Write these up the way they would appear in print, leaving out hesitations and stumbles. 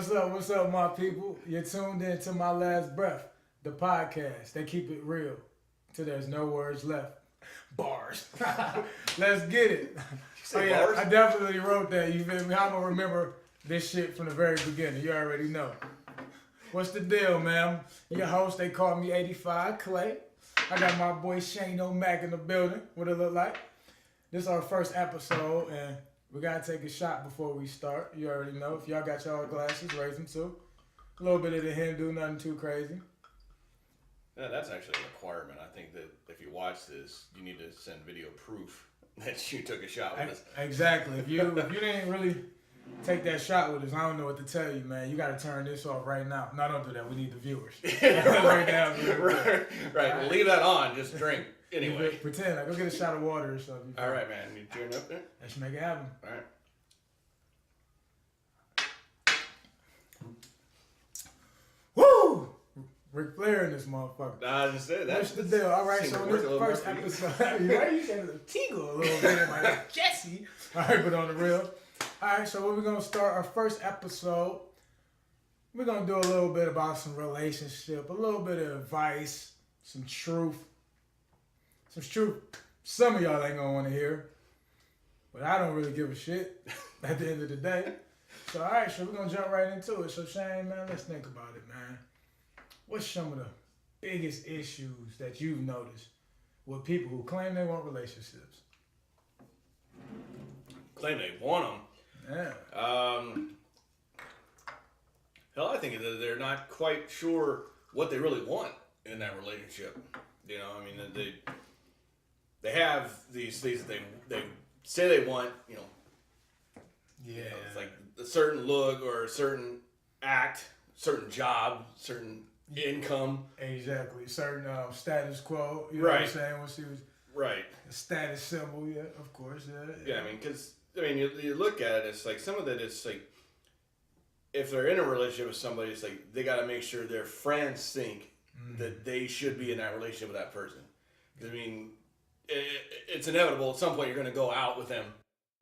What's up, my people? You're tuned in to My Last Breath, the podcast. They keep it real till there's no words left. Bars. Let's get it. Bars? I definitely wrote that. You feel me? I'm gonna remember this shit from the very beginning. You already know. What's the deal, man? Your host, they call me 85 Clay. I got my boy Shane O'Mac in the building. What it look like? This is our first episode, and we gotta take a shot before we start. You already know. If y'all got y'all glasses, raise them too. A little bit of the Hindu, nothing too crazy. Yeah, that's actually a requirement. I think that if you watch this, you need to send video proof that you took a shot with us. Exactly. If you didn't really take that shot with us, I don't know what to tell you, man. You got to turn this off right now. No, don't do that. We need the viewers. Right now. Right. Well, leave that on. Just drink. Anyway. Pretend. Like, go get a shot of water or something. All right, man. You tearing up there? Let's make it happen. All right. Woo! Ric Flair in this motherfucker. I just said that. What's the deal? All right, so this first episode, right? You said it tingle a little bit, like Jesse. All right, but on the real. All right, so we're gonna start our first episode. We're gonna do a little bit about some relationship, a little bit of advice, some truth. Some of y'all ain't gonna want to hear, but I don't really give a shit at the end of the day. So all right, so we're gonna jump right into it. So Shane, man, let's think about it, man. What's some of the biggest issues that you've noticed with people who claim they want relationships? Claim they want them. Yeah. Hell, I think that they're not quite sure what they really want in that relationship. You know, I mean, they have these things that they say they want. You know, Yeah. It's like a certain look or a certain act, certain job, certain income. Exactly. Certain status quo. You know what I'm saying? When she was right. A status symbol, yeah, of course. Yeah, I mean, because you look at it, it's like some of it, it's like if they're in a relationship with somebody, it's like they got to make sure their friends think that they should be in that relationship with that person. Because, I mean, it's inevitable at some point you're going to go out with them.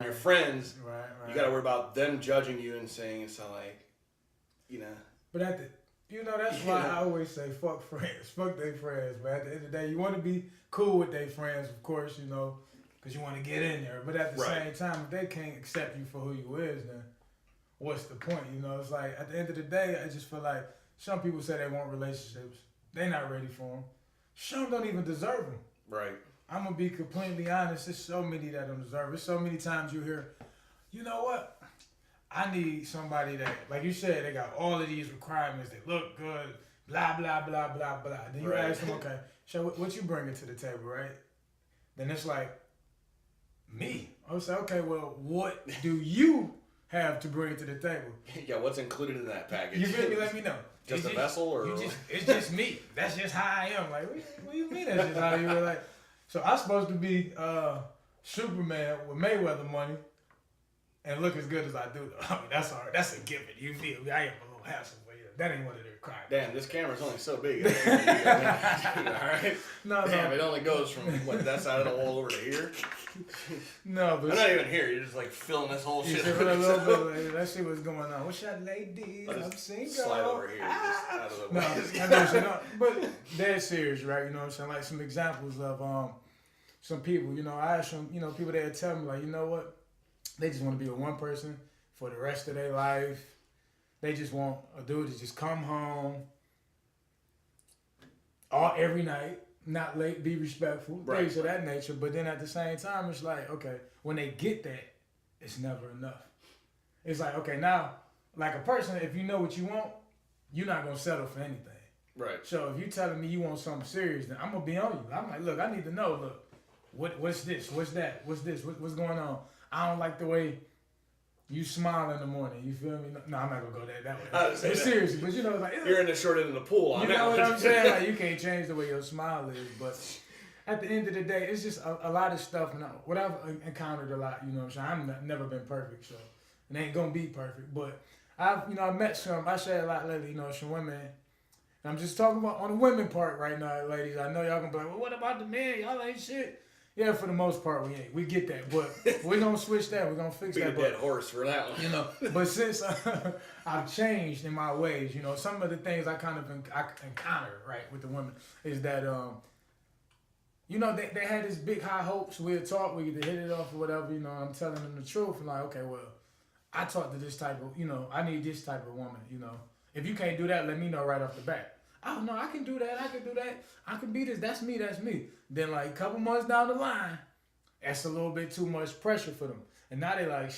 Your friends, right. You got to worry about them judging you and saying it's like, you know. But that's why I always say fuck friends. Fuck their friends. But at the end of the day, you want to be cool with their friends, of course, you know, because you want to get in there. But at the same time, if they can't accept you for who you is, then what's the point? You know, it's like at the end of the day, I just feel like some people say they want relationships. They're not ready for them. Some don't even deserve them. Right. I'm going to be completely honest. There's so many that don't deserve it. There's so many times you hear, you know what? I need somebody that, like you said, they got all of these requirements. They look good, blah, blah, blah, blah, blah. Then you ask them, okay, so what you bringing to the table, right? Then it's like, me. I would say, okay, well, what do you have to bring to the table? Yeah, what's included in that package? You feel me? Let me know. Just a vessel? Or it's just me. That's just how I am. Like, what do you mean that's just how you are? Like, so I'm supposed to be Superman with Mayweather money and look as good as I do, though. I mean, that's all right. That's a given. You feel me? I am a little handsome, but yeah, that ain't one of their crimes. Damn, this camera's only so big. All right? No. It only goes from, that side of the wall over to here? No, but... I'm not even here. You're just, like, filling this whole shit. A little bit, like, that shit was going on. What's up, ladies? I'm single. Slide over here. Just out of the way. No, I know, but they're serious, right? You know what I'm saying? Like, some examples of some people, you know, I ask them, you know, people that tell me, like, you know what? They just want to be with one person for the rest of their life. They just want a dude to just come home every night, not late, be respectful, things of that nature. But then at the same time, it's like, okay, when they get that, it's never enough. It's like, okay, now, like a person, if you know what you want, you're not going to settle for anything. Right. So if you telling me you want something serious, then I'm going to be on you. I'm like, look, I need to know, what's this? What's that? What's this? What's going on? I don't like the way you smile in the morning. You feel me? No, I'm not gonna go that way. But seriously, but you know, like you're in the short end of the pool. You know what I'm saying? Like you can't change the way your smile is. But at the end of the day, it's just a lot of stuff. And what I've encountered a lot. You know what I'm saying? I've never been perfect, so it ain't gonna be perfect. But I met some. I say a lot lately. You know, some women. And I'm just talking about on the women part right now, ladies. I know y'all gonna be like, well, what about the men? Y'all ain't shit. Yeah, for the most part, we ain't. We get that, but we're gonna switch that. We're gonna fix Beat that. a dead horse for that one. You know, but since I've changed in my ways, you know, some of the things I kind of I encounter right with the women is that you know, they had this big high hopes. We'd talk, we get to hit it off or whatever. You know, I'm telling them the truth and like, okay, well, I talk to this type of, you know, I need this type of woman. You know, if you can't do that, let me know right off the bat. Oh no, I can do that. I can do that. I can be this. That's me. That's me. Then like a couple months down the line, that's a little bit too much pressure for them. And now they like,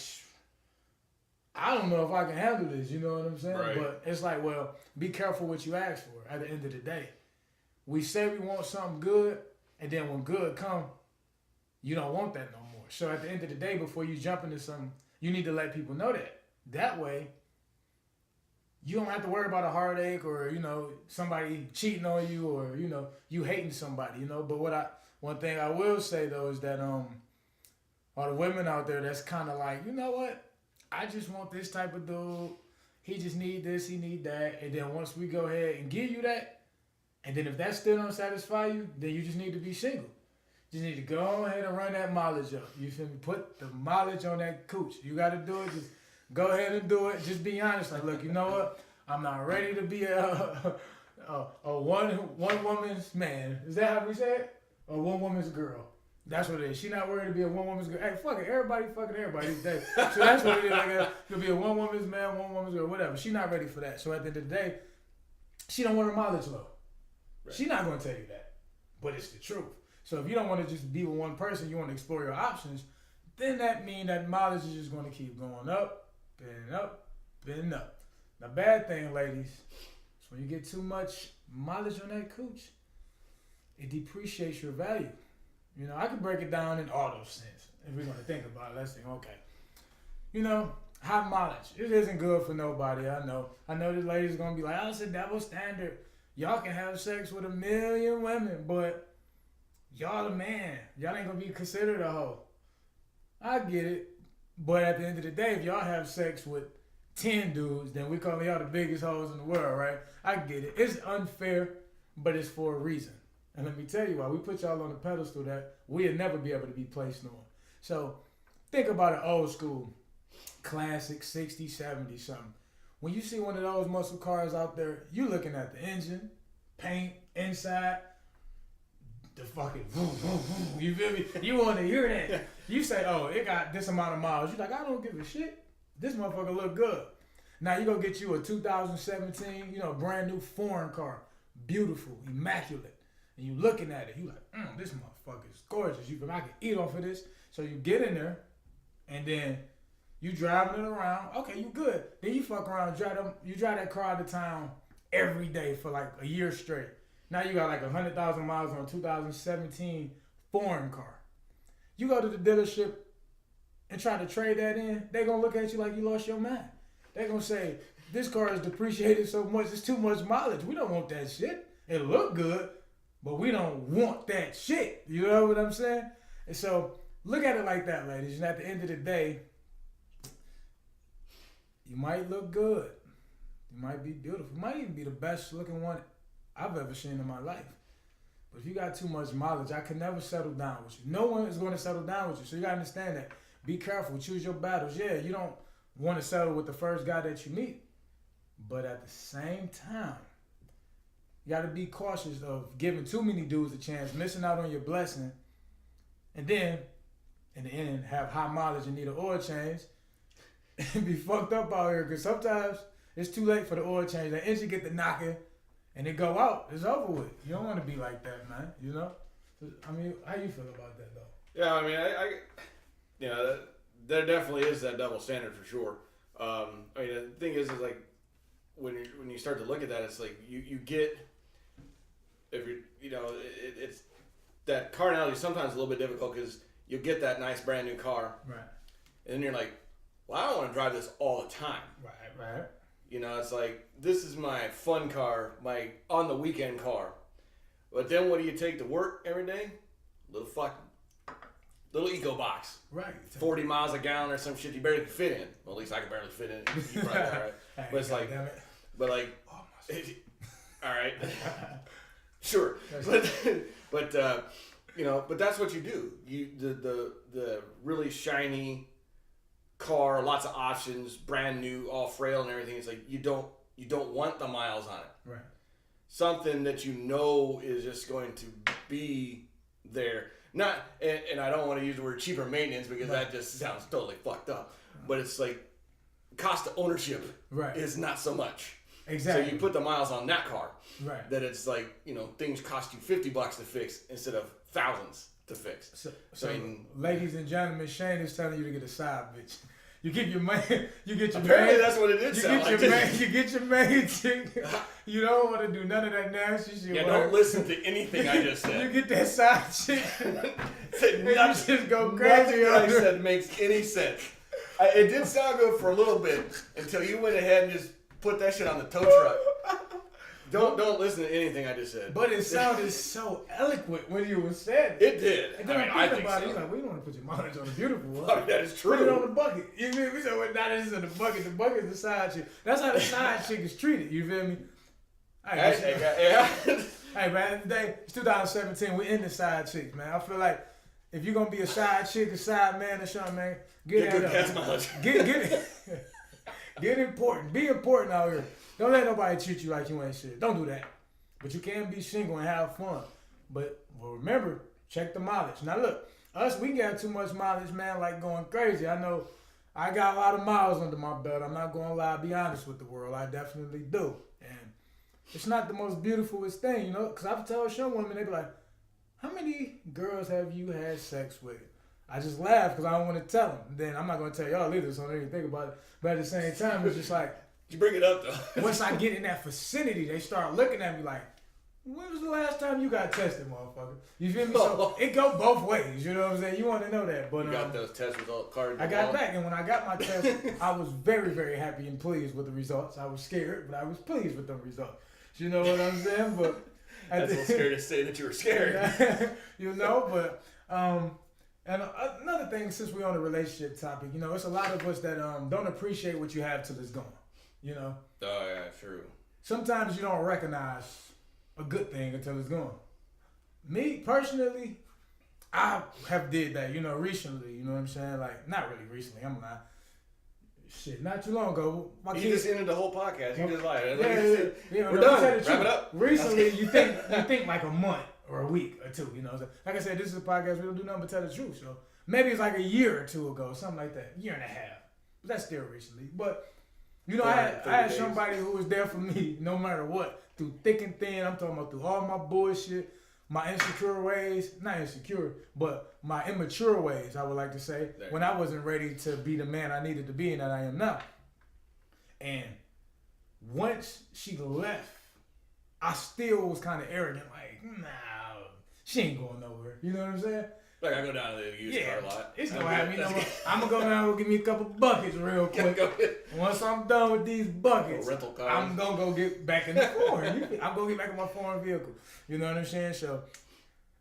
I don't know if I can handle this. You know what I'm saying? Right. But it's like, well, be careful what you ask for. At the end of the day, we say we want something good, and then when good come, you don't want that no more. So at the end of the day, before you jump into something, you need to let people know that. That way, you don't have to worry about a heartache or, you know, somebody cheating on you or, you know, you hating somebody, you know. But one thing I will say though is that all the women out there that's kind of like, you know what, I just want this type of dude. He just need this, he need that. And then once we go ahead and give you that, and then if that still don't satisfy you, then you just need to be single. You just need to go ahead and run that mileage up. You feel me? Put the mileage on that cooch. You got to do it. Just go ahead and do it. Just be honest. Like, look, you know what? I'm not ready to be a one woman's man. Is that how we say it? A one woman's girl. That's what it is. She not worried to be a one woman's girl. Hey, fuck it. Everybody fucking everybody these days. So that's what it is. Like, to be a one woman's man, one woman's girl, whatever. She not ready for that. So at the end of the day, she don't want her mileage low. Right. She not going to tell you that. But it's the truth. So if you don't want to just be with one person, you want to explore your options, then that means that mileage is just going to keep going up, and up, and up. The bad thing, ladies, is when you get too much mileage on that cooch, it depreciates your value. You know, I can break it down in auto sense. If we're going to think about it, let's think, okay. You know, high mileage. It isn't good for nobody, I know. I know the ladies are going to be like, oh, it's a double standard. Y'all can have sex with 1 million women, but y'all a man. Y'all ain't going to be considered a hoe. I get it. But at the end of the day, if y'all have sex with 10 dudes, then we call y'all the biggest hoes in the world, right? I get it. It's unfair, but it's for a reason. And let me tell you why. We put y'all on the pedestal that we'll never be able to be placed on. So think about an old school, classic 60, 70 something. When you see one of those muscle cars out there, you looking at the engine, paint, inside, the fucking vroom, vroom, vroom. You feel me? You want to hear that. You say, oh, it got this amount of miles. You're like, I don't give a shit. This motherfucker look good. Now you go get you a 2017, you know, brand new foreign car. Beautiful, immaculate. And you looking at it, you like, this motherfucker is gorgeous. You feel me? I can eat off of this. So you get in there, and then you driving it around. Okay, you good. Then you fuck around, you drive that car out of town every day for like a year straight. Now you got like 100,000 miles on a 2017 foreign car. You go to the dealership and try to trade that in, they gonna look at you like you lost your mind. They gonna say, this car is depreciated so much, it's too much mileage. We don't want that shit. It look good, but we don't want that shit. You know what I'm saying? And so look at it like that, ladies. And at the end of the day, you might look good. You might be beautiful. You might even be the best looking one I've ever seen in my life. But if you got too much mileage, I can never settle down with you. No one is going to settle down with you. So you got to understand that. Be careful. Choose your battles. Yeah, you don't want to settle with the first guy that you meet. But at the same time, you got to be cautious of giving too many dudes a chance, missing out on your blessing, and then, in the end, have high mileage and need an oil change and be fucked up out here. Because sometimes it's too late for the oil change. The engine get the knocking and it go out. It's over with. You don't want to be like that, man. You know? I mean, how you feel about that, though? Yeah, I mean, I you know, there definitely is that double standard for sure. I mean, the thing is like when you start to look at that, it's like you get, if you know, it's that carnality is sometimes a little bit difficult because you get that nice brand new car, right? And then you're like, well, I don't want to drive this all the time, right. You know, it's like this is my fun car, my on the weekend car. But then what do you take to work every day? Little eco box. Right. 40 miles a gallon or some shit you barely can fit in. Well, at least I can barely fit in it. You probably are, right? Hey, but it's like, it. but like, all right, sure. But You know, but that's what you do. The really shiny car, lots of options, brand new, all frail and everything. It's like you don't want the miles on it. Right. Something that you know is just going to be there. Not, and I don't want to use the word cheaper maintenance because that just sounds totally fucked up. But it's like cost of ownership is not so much. Exactly. So you put the miles on that car. Right. That it's like, you know, things cost you $50 to fix instead of thousands to fix. So I mean, ladies and gentlemen, Shane is telling you to get a side bitch. You get your man. You get your apparently man. that's what it did sound like. You get your main chick. You don't want to do none of that nasty shit. Yeah, don't listen to anything I just said. You get that side chick. Said and nothing, you just go crazy. Nothing that I said makes any sense. It did sound good for a little bit until you went ahead and just put that shit on the tow truck. Don't listen to anything I just said. But it sounded so eloquent when you were saying it. It did. And then I think about so. it, he's like, we don't want to put your mileage on the beautiful one. I mean, that is true. Put it on the bucket. You feel me? So now this is in the bucket. The bucket is the side chick. That's how the side chick is treated. You feel me? Hey, man, at the day, it's 2017. We in the side chicks, man. I feel like if you're gonna be a side chick, a side man, or something, man, get good that gas up. mileage. Get important. Be important out here. Don't let nobody treat you like you ain't shit. Don't do that. But you can be single and have fun. But remember, check the mileage. Now look, us, we got too much mileage, man, like going crazy. I know I got a lot of miles under my belt. I'm not gonna lie, be honest with the world. I definitely do. And it's not the most beautifulest thing, you know, because I've told some women, they be like, how many girls have you had sex with? I just laugh because I don't want to tell them. Then I'm not going to tell y'all either, so I don't even think about it. But at the same time, it's just like, you bring it up, though. once I get in that vicinity, they start looking at me like, when was the last time you got tested, motherfucker? You feel me? So it go both ways, you know what I'm saying? You want to know that. But you got those test result cards. I got back, and when I got my test, I was very, very happy and pleased with the results. I was scared, but I was pleased with the results. You know what I'm saying? But that's a little scary to say that you were scared. You know, but and another thing, since we're on the relationship topic, you know, it's a lot of us that don't appreciate what you have till it's gone. You know. Oh yeah, true. Sometimes you don't recognize a good thing until it's gone. Me personally, I have did that. You know, recently. You know what I'm saying? Like, not really recently. I'm not. Shit, not too long ago. You just ended the whole podcast. You just lied. Yeah, we're done. Wrap it up. Recently, you think like a month or a week or two. You know, so, like I said, this is a podcast. We don't do nothing but tell the truth. So maybe it's like a year or two ago, something like that, year and a half. But that's still recently. But you know, I had somebody who was there for me no matter what, through thick and thin. I'm talking about through all my bullshit, my insecure ways, not insecure, but my immature ways, I would like to say, when I wasn't ready to be the man I needed to be and that I am now. And once she left, I still was kind of arrogant, like, nah, she ain't going nowhere. You know what I'm saying? Like, I go down to the used car lot. It's gonna happen. You know what? I'm gonna go down and give me a couple buckets real quick. Once I'm done with these buckets, I'm gonna go get back in the foreign. I'm gonna get back in my foreign vehicle. You know what I'm saying? So,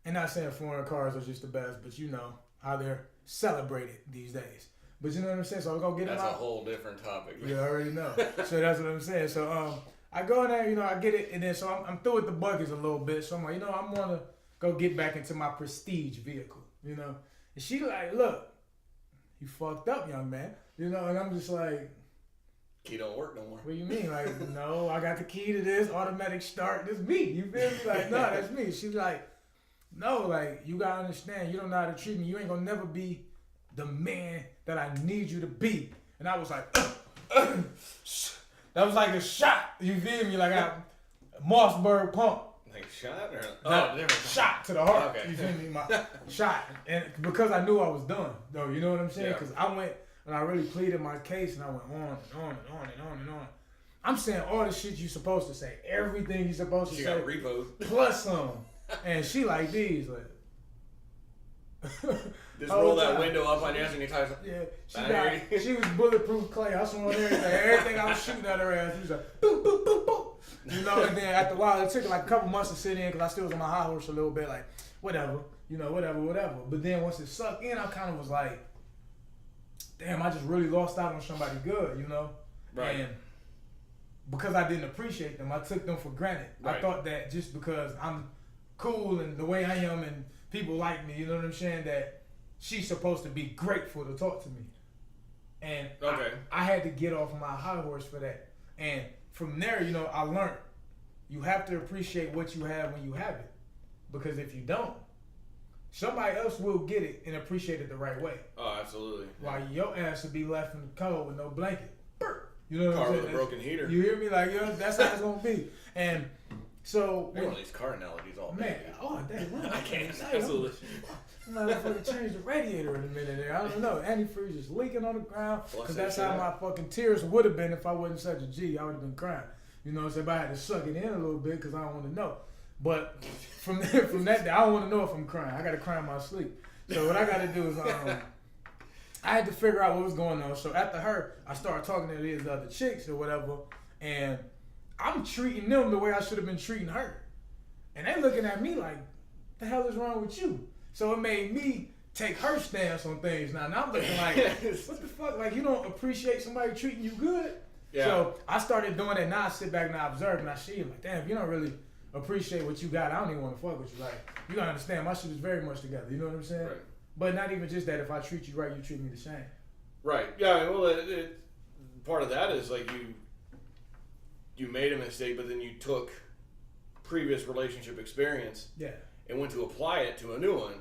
and not saying foreign cars are just the best, but you know how they're celebrated these days. But you know what I'm saying? So I'm gonna get them out. That's a whole different topic. You already know. So that's what I'm saying. So I go in there, you know, I get it, and then so I'm through with the buckets a little bit. So I'm like, you know, I'm gonna go get back into my prestige vehicle. You know, and she like, look, you fucked up, young man. You know, and I'm just like, key don't work no more. What do you mean? Like, no, I got the key to this automatic start. This me. You feel me? Like, no, that's me. She's like, no, like, you gotta understand. You don't know how to treat me. You ain't gonna never be the man that I need you to be. And I was like, that was like a shot. You feel me? Like I Mossberg pump. Like shot or different shot to the heart. Okay. You feel me? My shot, and because I knew I was done, though. You know what I'm saying? Because I went and I really pleaded my case, and I went on and on and on and on and on. I'm saying all the shit you supposed to say, everything you supposed to say. She got repos plus some, and she like these like. Just roll that window up on your ass and you type. Yeah, she was bulletproof clay. I saw everything I was shooting at her ass. She was like, boop, boop, boop, boop. You know, and then after a while, it took like a couple months to sit in because I still was on my high horse a little bit, like, whatever, you know, whatever. But then once it sucked in, I kind of was like, damn, I just really lost out on somebody good, you know? Right. And because I didn't appreciate them, I took them for granted. Right. I thought that just because I'm cool and the way I am and people like me, you know what I'm saying, that she's supposed to be grateful to talk to me. And I had to get off my high horse for that. And from there, you know, I learned you have to appreciate what you have when you have it. Because if you don't, somebody else will get it and appreciate it the right way. Oh, absolutely. While your ass will be left in the cold with no blanket. You know what I'm saying? With a broken heater. You hear me? Like, yo, that's how it's going to be. And so... One of these car analogies all man, day. damn. I can't. Absolutely. I'm gonna fucking change the radiator in a minute there. I don't know. Antifreeze is leaking on the ground. Because that's how my fucking tears would have been if I wasn't such a G. I would have been crying. You know what I'm saying? But I had to suck it in a little bit because I don't want to know. But from that day, I don't want to know if I'm crying. I got to cry in my sleep. So what I got to do is... I had to figure out what was going on. So after her, I started talking to these other chicks or whatever, and I'm treating them the way I should have been treating her. And they looking at me like, the hell is wrong with you? So it made me take her stance on things now. Now I'm looking like, what the fuck? Like, you don't appreciate somebody treating you good? Yeah. So I started doing it. Now I sit back and I observe and I see it like, damn, if you don't really appreciate what you got, I don't even want to fuck with you. Like, you gotta understand, my shit is very much together. You know what I'm saying? Right. But not even just that. If I treat you right, you treat me the same. Right. Yeah. Well, part of that is like you made a mistake, but then you took previous relationship experience, and went to apply it to a new one.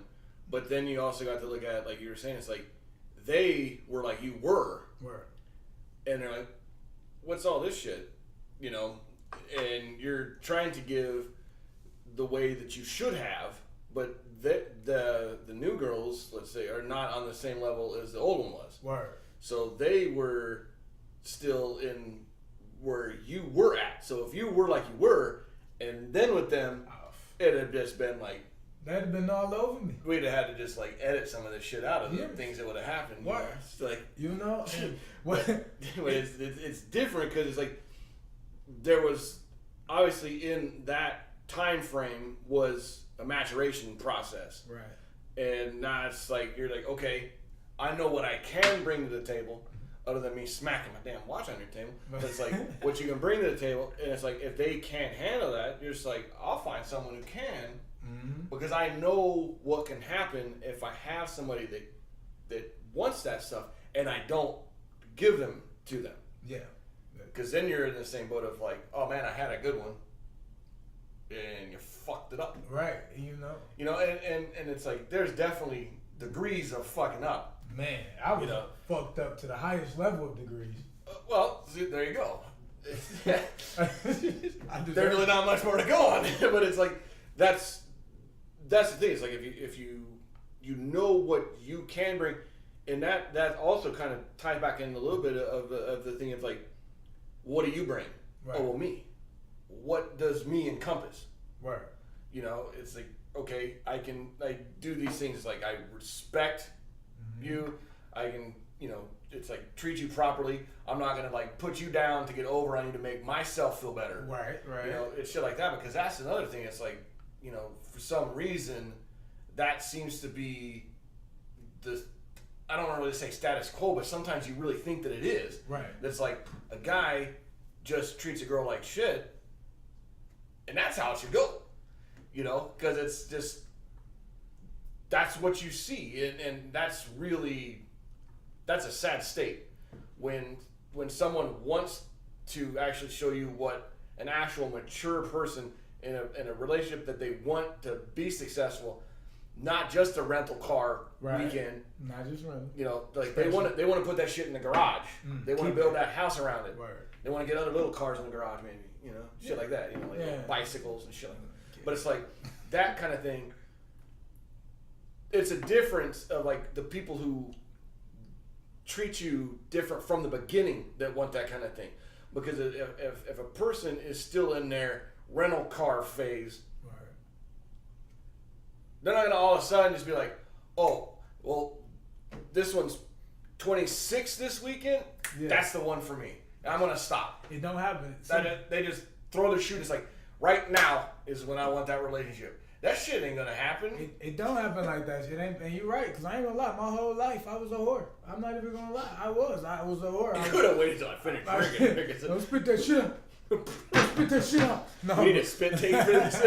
But then you also got to look at, like you were saying, it's like they were like you were, and they're like, "What's all this shit?" You know, and you're trying to give the way that you should have, but the new girls, let's say, are not on the same level as the old one was. So they were still in where you were at. So if you were like you were, and then with them, it'd have just been like... That'd have been all over me. We'd have had to just like edit some of the shit out of the things that would have happened. What? It's like... You know? it's different because it's like there was... Obviously in that time frame was a maturation process. And now it's like, you're like, okay, I know what I can bring to the table other than me smacking my damn watch on your table. But it's like, what you can bring to the table, and it's like, if they can't handle that, you're just like, I'll find someone who can, because I know what can happen if I have somebody that wants that stuff, and I don't give them to them. Because then you're in the same boat of like, oh man, I had a good one, and you fucked it up. You know, and it's like there's definitely degrees of fucking up. Man, I was fucked up to the highest level of degrees. Well, see, there you go. There's really not much more to go on, but it's like that's the thing. It's like if you know what you can bring, and that also kind of ties back in a little bit of the thing of like, what do you bring? Oh, well, me. What does me encompass? You know, it's like, okay, I do these things, like I respect you, I can, you know, it's like treat you properly. I'm not gonna like put you down to get over on you to make myself feel better. You know, it's shit like that, because that's another thing. It's like, you know, for some reason that seems to be I don't want to really say status quo, but sometimes you really think that it is. That's like a guy just treats a girl like shit, and that's how it should go. You know, because it's just, that's what you see, and that's a sad state when someone wants to actually show you what an actual mature person in a relationship that they want to be successful, not just a rental car weekend. Not just rental. You know, like they want to put that shit in the garage. They want to build that house around it. They want to get other little cars in the garage, maybe. You know, shit like that. You know, like bicycles and shit like that. But it's like that kind of thing. It's a difference of like the people who treat you different from the beginning that want that kind of thing. Because if a person is still in their rental car phase, they're not gonna all of a sudden just be like, oh, well, this one's 26 this weekend. That's the one for me. I'm gonna stop. It don't happen. They just throw their shoe. It's like, right now is when I want that relationship. That shit ain't gonna happen. It don't happen like that. It ain't, and you're right, because I ain't gonna lie. My whole life, I was a whore. I'm not even gonna lie. I was a whore. You could have waited till I finished drinking. Don't spit that shit out. Don't spit that shit out. No. We need a spit take for this.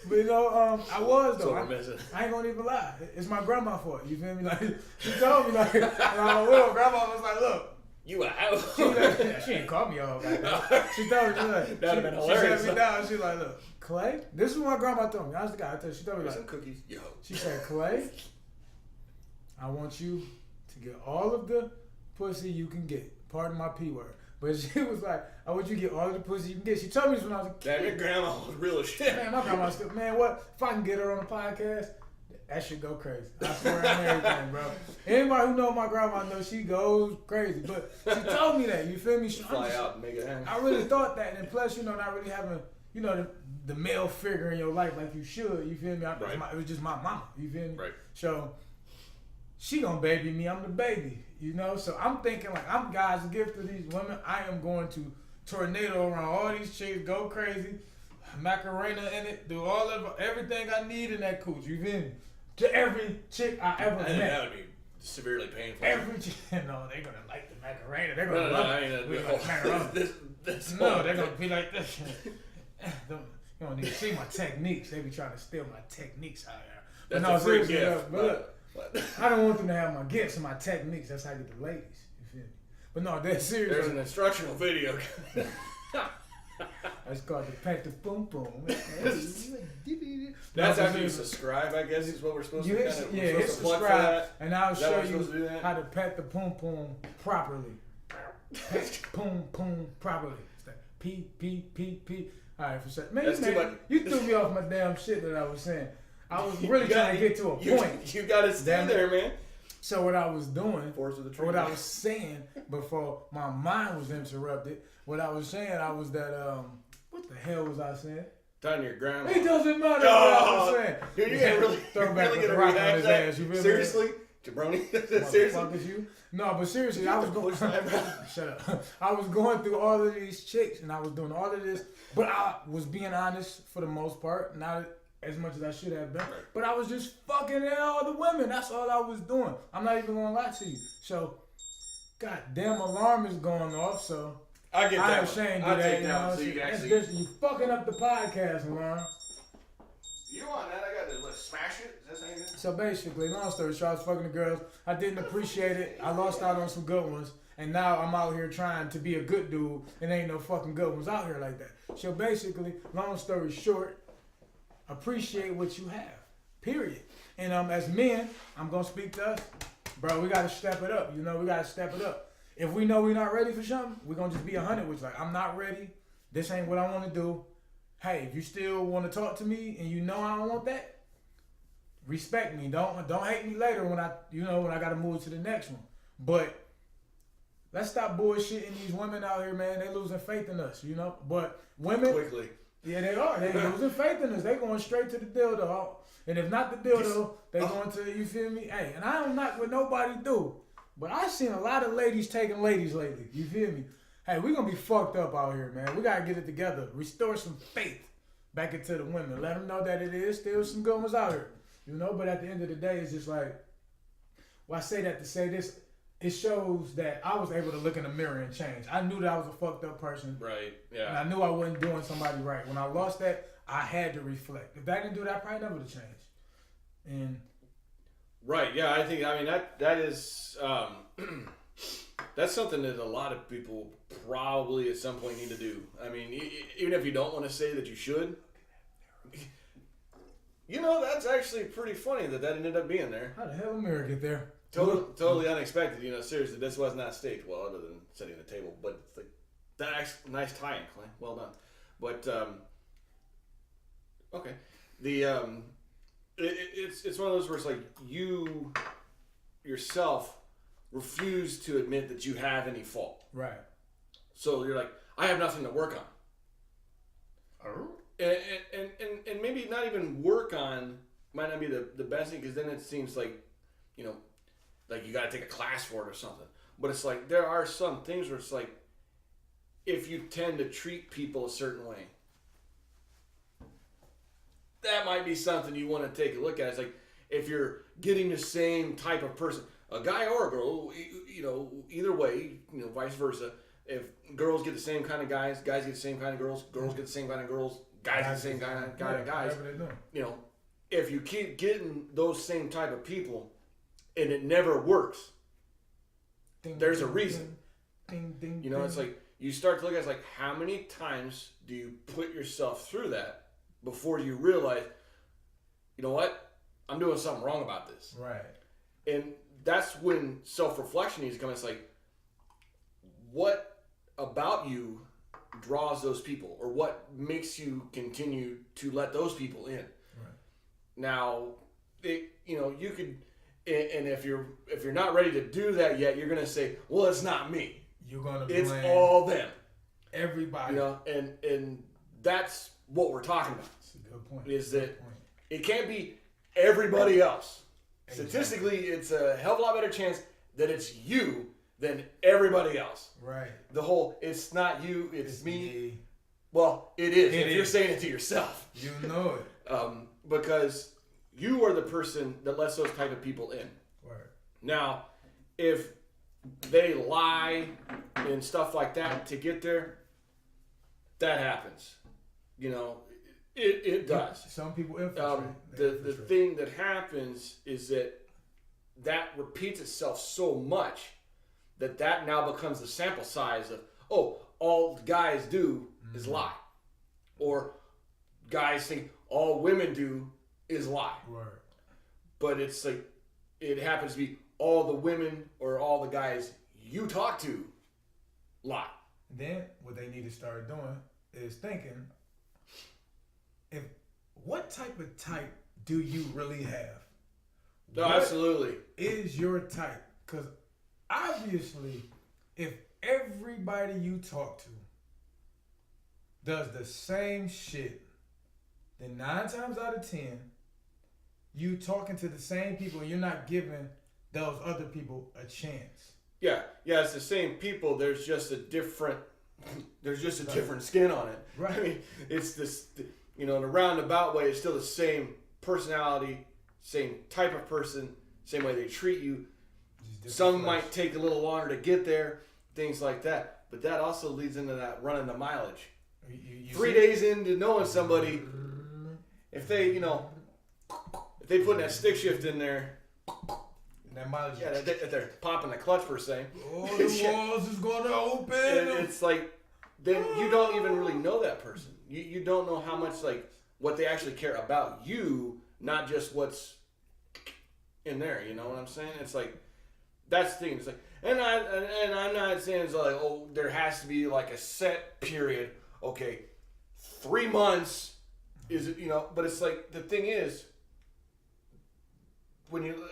But you know, I was though. I ain't gonna even lie. It's my grandma's fault. You feel me? Like she told me like, well, grandma was like, look. You were out. She ain't called me all like that. She told me, like, that'd have been hilarious. She sat me down. She like, look, Clay. This is what my grandma told me. I was the guy. I told you. She told me like, some cookies. Yo. She said, Clay, I want you to get all of the pussy you can get. Pardon my P word. But she was like, I want you to get all of the pussy you can get. She told me this when I was a kid. Damn, your grandma was real as shit. Man, my grandma still, man, what? If I can get her on the podcast, that shit go crazy. I swear on everything, bro. Anybody who know my grandma knows she goes crazy. But she told me that, you feel me? Fly out and make it happen. I really thought that. And plus, you know, not really having, you know, the male figure in your life like you should, you feel me? It was just my mama, you feel me? Right. So, she gonna baby me, I'm the baby, you know? So I'm thinking like, I'm God's gift to these women. I am going to tornado around all these chicks, go crazy, Macarena in it, do everything I need in that cooch, you feel me? To every chick I ever met. That would be severely painful. Every chick, no, they're gonna like the Macarena. They're gonna love Macarena. No, they're gonna be like this. You don't need to see my techniques. They be trying to steal my techniques out there. That's a free gift. But look, I don't want them to have my gifts and my techniques. That's how I get the ladies. You feel me? But no, that's serious. There's an instructional video. That's called the Pet the Boom Boom. That's after you subscribe, I guess, is what we're supposed to do. Hit subscribe, and I'll show you how to pet the poom poom properly. Pet poom poom properly. It's like P, P, P, P. All right, for a second. Man, you threw me off my damn shit that I was saying. I was really trying to get to a point. You got to stay there, man. So what I was doing, what I was saying before my mind was interrupted, what I was saying, I was that, what the hell was I saying? Telling your grandma. It doesn't matter what I was saying. Dude, you can't really throw back really with the rock on his ass. You feel seriously? Jabroni? Seriously? You? No, but seriously, I was going. Shut up. I was going through all of these chicks, and I was doing all of this, but I was being honest for the most part, not as much as I should have been. But I was just fucking all the women. That's all I was doing. I'm not even gonna lie to you. So, goddamn alarm is going off. So I get that. I ashamed of that. You know, so you can actually. You fucking up the podcast, alarm. You want that? I got to smash it. Is that anything? So basically, long story short, I was fucking the girls. I didn't appreciate it. I lost out on some good ones. And now I'm out here trying to be a good dude. And ain't no fucking good ones out here like that. So basically, long story short, appreciate what you have. Period. And as men, I'm going to speak to us. Bro, we got to step it up. You know, we got to step it up. If we know we're not ready for something, we're going to just be 100, which like, I'm not ready. This ain't what I want to do. Hey, if you still want to talk to me and you know I don't want that, respect me. Don't hate me later when I got to move to the next one. But let's stop bullshitting these women out here, man. They losing faith in us, you know. But women, quickly, yeah, they are. They losing faith in us. They going straight to the dildo. And if not the dildo, they going to, you feel me? Hey, and I don't knock what nobody do, but I seen a lot of ladies taking ladies lately. You feel me? Hey, we gonna be fucked up out here, man. We gotta get it together. Restore some faith back into the women. Let them know that it is still some good ones out here, you know. But at the end of the day, it's just like, well, I say that to say this. It shows that I was able to look in the mirror and change. I knew that I was a fucked up person. Right, yeah. And I knew I wasn't doing somebody right. When I lost that, I had to reflect. If I didn't do that, I probably never would have changed. And right, yeah, I mean, that is, that's something that a lot of people probably at some point need to do. I mean, even if you don't want to say that you should, you know, that's actually pretty funny that ended up being there. How the hell did Mary get there? Totally unexpected, you know. Seriously, this was not staged. Well, other than setting the table, but it's like that's nice tie-in, Clay. Well done. But okay, it's one of those where it's like you yourself refuse to admit that you have any fault. Right. So you're like, I have nothing to work on. Oh. And maybe not even work on might not be the best thing, because then it seems like, you know, like you got to take a class for it or something. But it's like there are some things where it's like, if you tend to treat people a certain way, that might be something you want to take a look at. It's like if you're getting the same type of person, a guy or a girl, you know, either way, you know, vice versa. if girls get the same kind of guys, guys get the same kind of girls, girls get the same kind of girls, guys get the same kind of guys. You know, if you keep getting those same type of people, and it never works, there's a reason. You know, it's like you start to look at it, it's like, how many times do you put yourself through that before you realize, you know what, I'm doing something wrong about this. Right. And that's when self-reflection needs to come. It's like, what about you draws those people, or what makes you continue to let those people in? Right. Now, you could, and if you're not ready to do that yet, you're gonna say, well, it's not me. You're gonna it's all them. Everybody. You know, and that's what we're talking about. That's a good point. Is that it can't be everybody else. Exactly. Statistically, it's a hell of a lot better chance that it's you than everybody else. Right. The whole, it's not you, it's me. Well, it is. If you're saying it to yourself. You know it. Because you are the person that lets those type of people in. Right. Now, if they lie and stuff like that to get there, that happens. You know, it does. Some people infiltrate. The thing that happens is that repeats itself so much that now becomes the sample size of, oh, all guys do is lie. Or guys think all women do is lie. Right. But it's like, it happens to be all the women or all the guys you talk to lie. Then what they need to start doing is thinking, what type of type do you really have? No, absolutely. Is your type? Because obviously, if everybody you talk to does the same shit, then 9 times out of 10, you talking to the same people and you're not giving those other people a chance. Yeah, it's the same people. There's just a different skin on it. Right. I mean, it's this, in a roundabout way, it's still the same personality, same type of person, same way they treat you. Some might take a little longer to get there, things like that. But that also leads into that running the mileage. You 3 days into knowing somebody, if they put that stick shift in there, that mileage, they're popping the clutch per se. Oh, the walls is gonna open. And it's like, then you don't even really know that person. You don't know how much, like, what they actually care about you, not just what's in there. You know what I'm saying? It's like, that's the thing. It's like, and I'm not saying it's like, oh, there has to be like a set period. Okay, 3 months is, but it's like, the thing is, when you,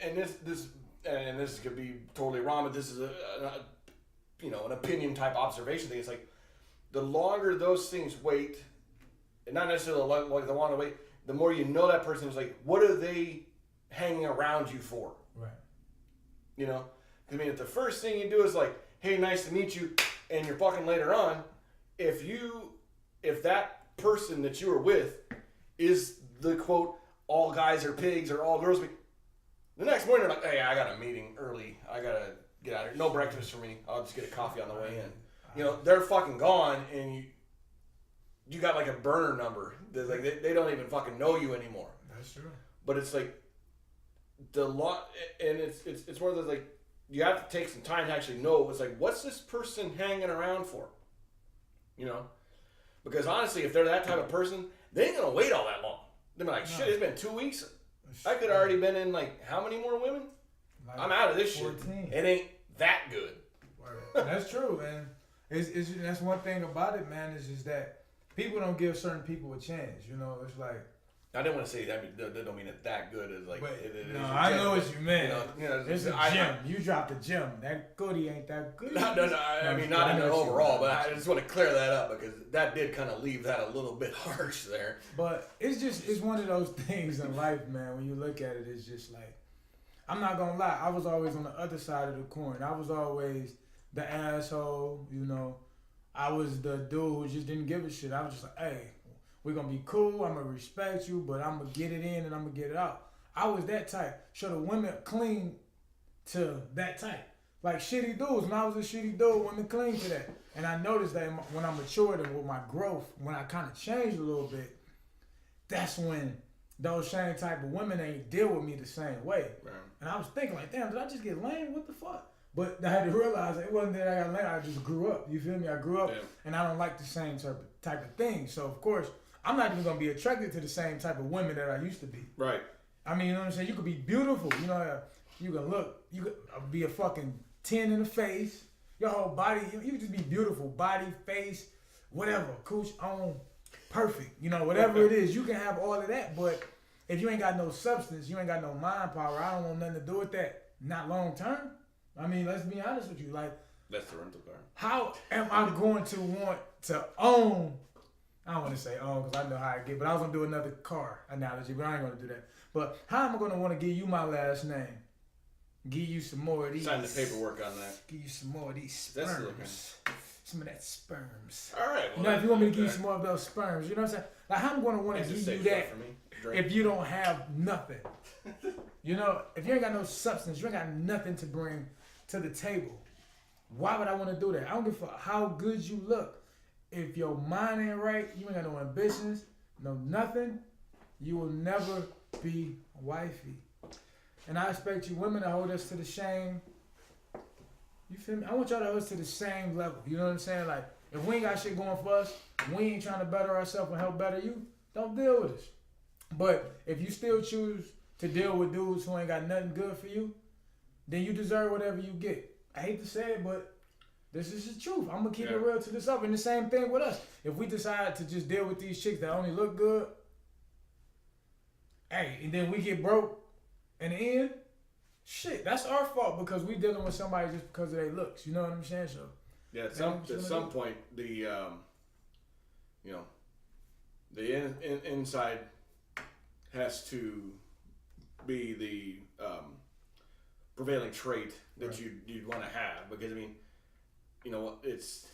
and this could be totally wrong, but this is an opinion type observation thing. It's like, the longer those things wait, and not necessarily like the longer wait, the more you know that person is like, what are they hanging around you for? Right. I mean, if the first thing you do is like, hey, nice to meet you, and you're fucking later on, if that person that you were with is the quote, all guys are pigs or all girls are pigs, the next morning they're like, hey, I got a meeting early, I gotta get out of here, no breakfast for me, I'll just get a coffee on the way in. They're fucking gone, and you got like a burner number. They're like, they don't even fucking know you anymore. That's true. But it's like, and it's one of those, like, you have to take some time to actually know, it's like, what's this person hanging around for? Because honestly, if they're that type of person, they ain't gonna wait all that long. They're like, shit, it's been 2 weeks. I could have already been in, like, how many more women? Like, I'm out of this 14. Shit. It ain't that good. That's true, and that's one thing about it, man, is just that people don't give certain people a chance. It's like, I didn't want to say that. That don't mean it's that good as like. I know what you meant. It's a gem. I you dropped a gem. That goodie ain't that good. No. I mean, not in the overall, but I just want to clear that up because that did kind of leave that a little bit harsh there. But it's one of those things in life, man. When you look at it, it's just like, I'm not gonna lie. I was always on the other side of the coin. I was always the asshole. I was the dude who just didn't give a shit. I was just like, hey, we're going to be cool. I'm going to respect you, but I'm going to get it in and I'm going to get it out. I was that type. So the women cling to that type. like shitty dudes. When I was a shitty dude, women cling to that. And I noticed that when I matured and with my growth, when I kind of changed a little bit, that's when those same type of women ain't deal with me the same way. Right. And I was thinking like, damn, did I just get lame? What the fuck? But I had to realize it wasn't that I got lame. I just grew up. You feel me? I grew up, and I don't like the same type of thing. So of course, I'm not even gonna be attracted to the same type of women that I used to be. Right. I mean, you know what I'm saying? You could be beautiful. You know, you can look. You could be a fucking 10 in the face. Your whole body. You could just be beautiful. Body, face, whatever. Cooch on, perfect. You know, whatever it is, you can have all of that, but if you ain't got no substance, you ain't got no mind power, I don't want nothing to do with that. Not long term. I mean, let's be honest with you. Like, that's the rental car. How am I going to want to own? I don't want to say own because I know how I get, but I was going to do another car analogy, but I ain't going to do that. But how am I going to want to give you my last name? Give you some more of these. Sign the paperwork on that. Give you some more of these sperms. Some of that sperms. All right. Well, now, if you want me to give you some more of those sperms, you know what I'm saying? Like, how am I going to want to give you that if you don't have nothing? You know, if you ain't got no substance, you ain't got nothing to bring to the table. Why would I want to do that? I don't give a fuck how good you look. If your mind ain't right, you ain't got no ambitions, no nothing, you will never be wifey. And I expect you women to hold us to the same. You feel me? I want y'all to hold us to the same level. You know what I'm saying? Like, if we ain't got shit going for us, we ain't trying to better ourselves and help better you, don't deal with us. But if you still choose to deal with dudes who ain't got nothing good for you, then you deserve whatever you get. I hate to say it, but this is the truth. I'm going to keep it real to this up. And the same thing with us. If we decide to just deal with these chicks that only look good, hey, and then we get broke in the end, shit, that's our fault because we dealing with somebody just because of their looks. You know what I'm saying? So yeah, at some point, the the inside has to be the prevailing trait that you'd want to have, because I mean, you know, it's,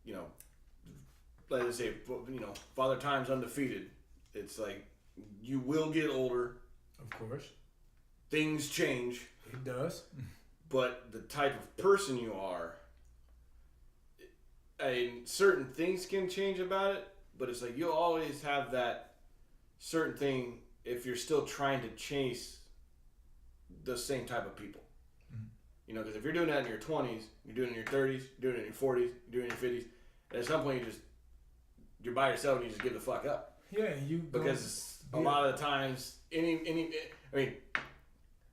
you know, like I say, you know, Father Time's undefeated. It's like you will get older. Of course. Things change. It does. But the type of person you are, I mean, certain things can change about it, but it's like you'll always have that certain thing if you're still trying to chase the same type of people. Mm-hmm. You know, because if you're doing that in your 20s, you're doing it in your 30s, you're doing it in your 40s, you're doing it in your 50s, and at some point you're by yourself and you just give the fuck up. Yeah, because a lot of the times, I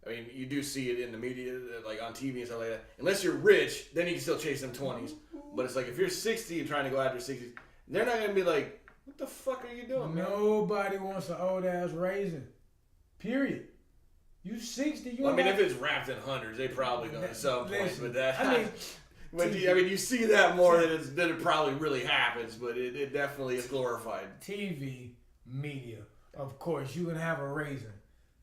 mean, you do see it in the media, like on TV and stuff like that. Unless you're rich, then you can still chase them 20s. But it's like if you're 60 and trying to go after 60s, they're not gonna be like, "What the fuck are you doing, man?" Nobody wants an old ass raisin. Period. You 60, you. Well, I mean, if it's wrapped in hundreds, they probably gonna at some point. But that, I mean, you see that more than it probably really happens. But it definitely is glorified. TV media, of course, you can have a raisin.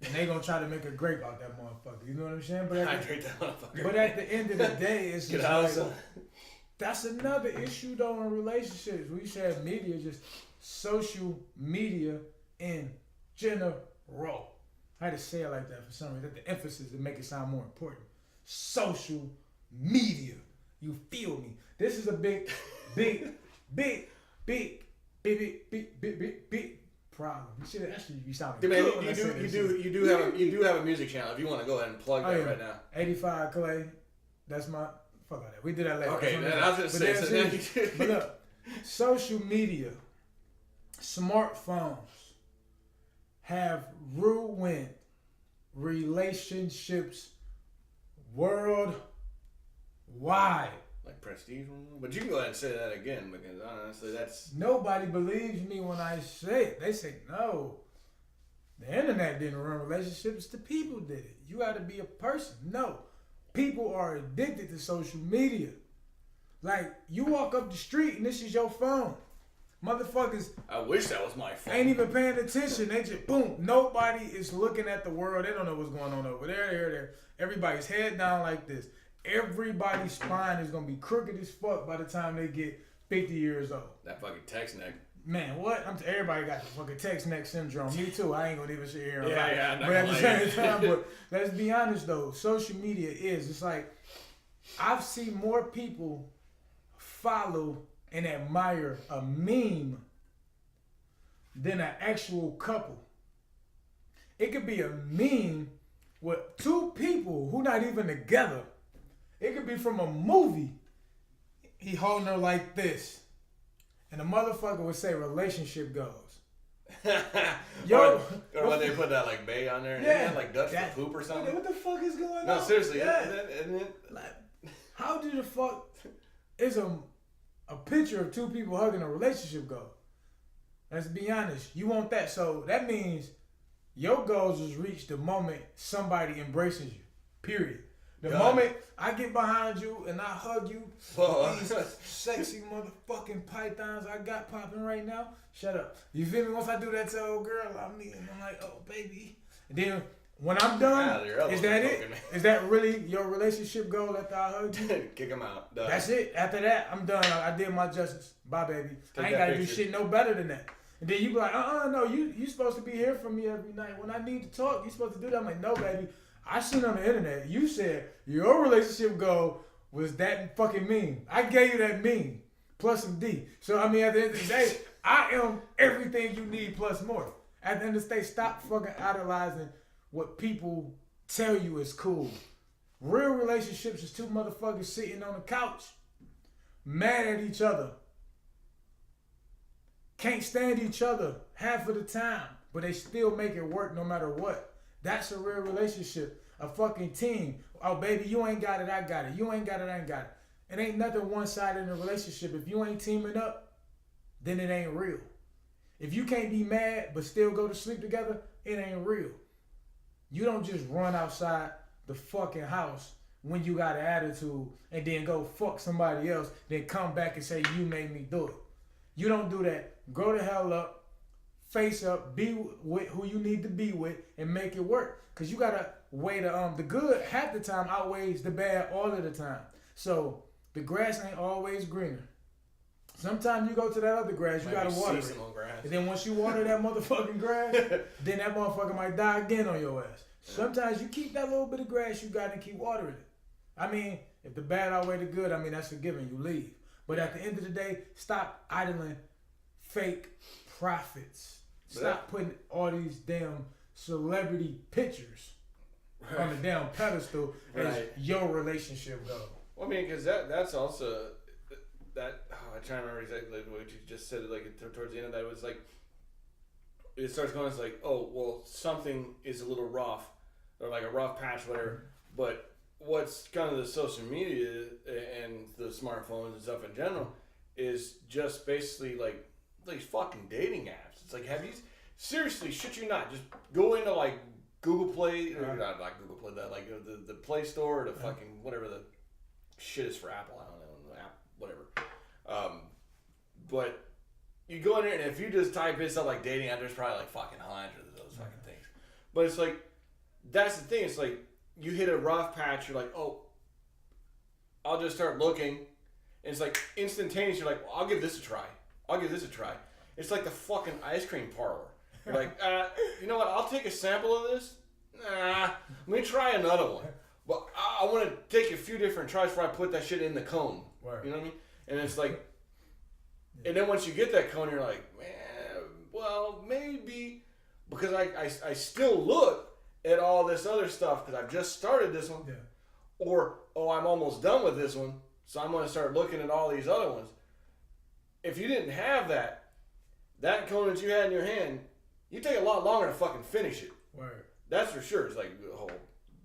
And they gonna try to make a grape out that motherfucker. You know what I'm saying? But at the end of the day, it's just like, that's another issue though in relationships. We said media, just social media in general. I had to say it like that for some reason. The emphasis to make it sound more important. Social media. You feel me? This is a big problem. You see that? Actually, you sound good. You do have a music channel. If you want to go ahead and plug that right now. 85 Clay. That's my fuck out that. We did that later. Okay, man, I was gonna say. But look, social media, smartphones have ruined relationships worldwide. Like prestige, but you can go ahead and say that again, because honestly, that's... Nobody believes me when I say it. They say, no, the internet didn't run relationships, the people did it. You got to be a person. No, people are addicted to social media. Like, you walk up the street and this is your phone. Motherfuckers, I wish that was my phone. Ain't even paying attention. They just, boom, nobody is looking at the world. They don't know what's going on over there. Everybody's head down like this. Everybody's spine is gonna be crooked as fuck by the time they get 50 years old. That fucking text neck. Man, what? Everybody got the fucking text neck syndrome. Me too. I ain't gonna even sit here. But at the same time, but let's be honest though, social media it's like I've seen more people follow and admire a meme than an actual couple. It could be a meme with two people who not even together. It could be from a movie. He holding her like this. And the motherfucker would say relationship goals. Yo, or when they put that like bay on there and yeah, like Dutch for poop or something. What the fuck is going on? No, seriously, yeah. isn't it? Like, how do the fuck is a picture of two people hugging a relationship goal? Let's be honest. You want that, so that means your goals is reached the moment somebody embraces you. Period. The moment I get behind you and I hug you, these sexy motherfucking pythons I got popping right now. Shut up. You feel me? Once I do that to old girl, I'm like, oh baby. And then when I'm done, is that it? Is that really your relationship goal after I hug you? Kick him out. Done. That's it. After that, I'm done. I did my justice. Bye, baby. I ain't gotta do shit no better than that. And then you be like, no, you supposed to be here for me every night. When I need to talk, you supposed to do that. I'm like, no, baby. I seen on the internet, you said your relationship goal was that fucking meme. I gave you that meme, plus some D. So, I mean, at the end of the day, I am everything you need plus more. At the end of the day, stop fucking idolizing what people tell you is cool. Real relationships is two motherfuckers sitting on the couch, mad at each other. Can't stand each other half of the time, but they still make it work no matter what. That's a real relationship. A fucking team. Oh, baby, you ain't got it, I got it. You ain't got it, I ain't got it. It ain't nothing one-sided in a relationship. If you ain't teaming up, then it ain't real. If you can't be mad but still go to sleep together, it ain't real. You don't just run outside the fucking house when you got an attitude and then go fuck somebody else, then come back and say, you made me do it. You don't do that. Grow the hell up. Face up, be with who you need to be with, and make it work. Cause you gotta weigh the good half the time outweighs the bad all of the time. So the grass ain't always greener. Sometimes you go to that other grass, you gotta water it. And then once you water that motherfucking grass, then that motherfucker might die again on your ass. Sometimes you keep that little bit of grass you got and keep watering it. I mean, if the bad outweigh the good, I mean that's a given. You leave. But at the end of the day, stop idling fake profits. Stop putting all these damn celebrity pictures on the damn pedestal as your relationship goal. Well, I mean, because that's also that. Oh, I'm trying to remember exactly what you just said. Like towards the end of that, it was like it starts going. It's like, oh, well, something is a little rough, or like a rough patch, whatever. But what's kind of the social media and the smartphones and stuff in general is just basically like these fucking dating apps. It's like, have you seriously? Shit, you not just go into like Google Play, or not Google Play, that like the Play Store or the fucking whatever the shit is for Apple. I don't know, the app, whatever. But you go in there and if you just type in stuff like dating app, there's probably like fucking hundreds of those fucking things. But it's like that's the thing. It's like you hit a rough patch. You're like, oh, I'll just start looking, and it's like instantaneous. You're like, well, I'll give this a try. It's like the fucking ice cream parlor. You're like, you know what? I'll take a sample of this. Nah, let me try another one. But I want to take a few different tries before I put that shit in the cone. Right. You know what I mean? And it's like, and then once you get that cone, you're like, man, well, maybe, because I still look at all this other stuff because I've just started this one. Yeah. Or, oh, I'm almost done with this one, so I'm going to start looking at all these other ones. If you didn't have that cone that you had in your hand, you take a lot longer to fucking finish it. Right. That's for sure. It's like the whole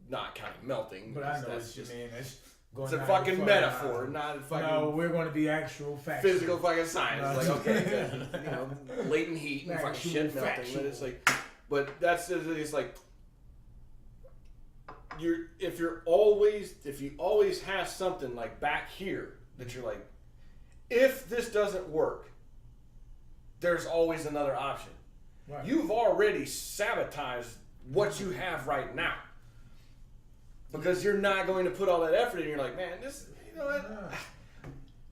not kind of melting. But I know that's what you mean. It's a fucking metaphor, not a fucking. No, we're going to be actual facts. Physical fucking science. It's like, okay, you know, latent heat and fucking shit melting. But it's like, but that's it's like, if you always have something like back here that you're like, if this doesn't work, there's always another option. Right. You've already sabotaged what you have right now. Because you're not going to put all that effort in. You're like, man, this,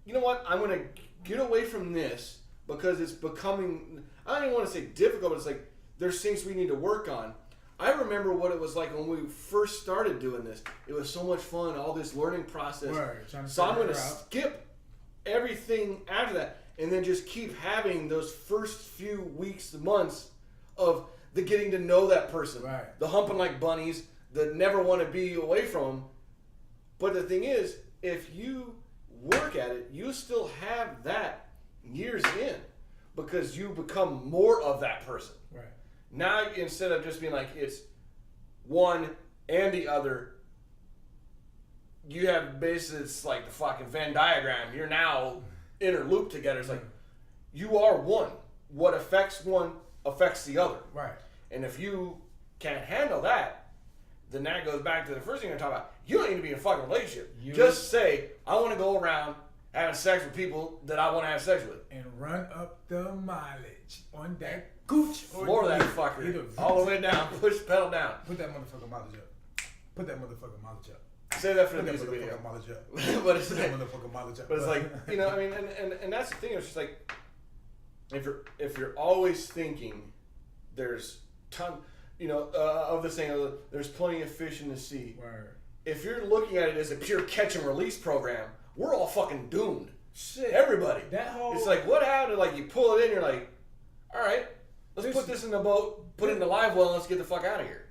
you know what? I'm going to get away from this because it's becoming, I don't even want to say difficult, but it's like, there's things we need to work on. I remember what it was like when we first started doing this. It was so much fun, all this learning process. So I'm going to skip everything after that and then just keep having those first few weeks, months of the getting to know that person. Right. The humping like bunnies, the never want to be away from them. But the thing is, if you work at it, you still have that years in because you become more of that person. Right. Now, instead of just being like it's one and the other, you have basically, it's like the fucking Venn diagram. You're now interlooped together. It's like you are one. What affects one affects the other. Right. And if you can't handle that, then that goes back to the first thing we're talking about. You don't need to be in a fucking relationship. Just say, I want to go around having sex with people that I want to have sex with. And run up the mileage on that gooch. Floor that fucker. All the way down. Push the pedal down. Put that motherfucking mileage up. Put that motherfucking mileage up. Say that for Put the that music video. motherfucking mileage up. But it's Put like, that motherfucking mileage up. but it's like, you know, I mean, and that's the thing. It's just like, if you're always thinking there's ton, you know, of this thing, there's plenty of fish in the sea. Word. If you're looking at it as a pure catch and release program, we're all fucking doomed. Shit. Everybody. That whole. It's like, what happened? Like, you pull it in, you're like, all right, let's put this in the boat, put it in the live well, and let's get the fuck out of here.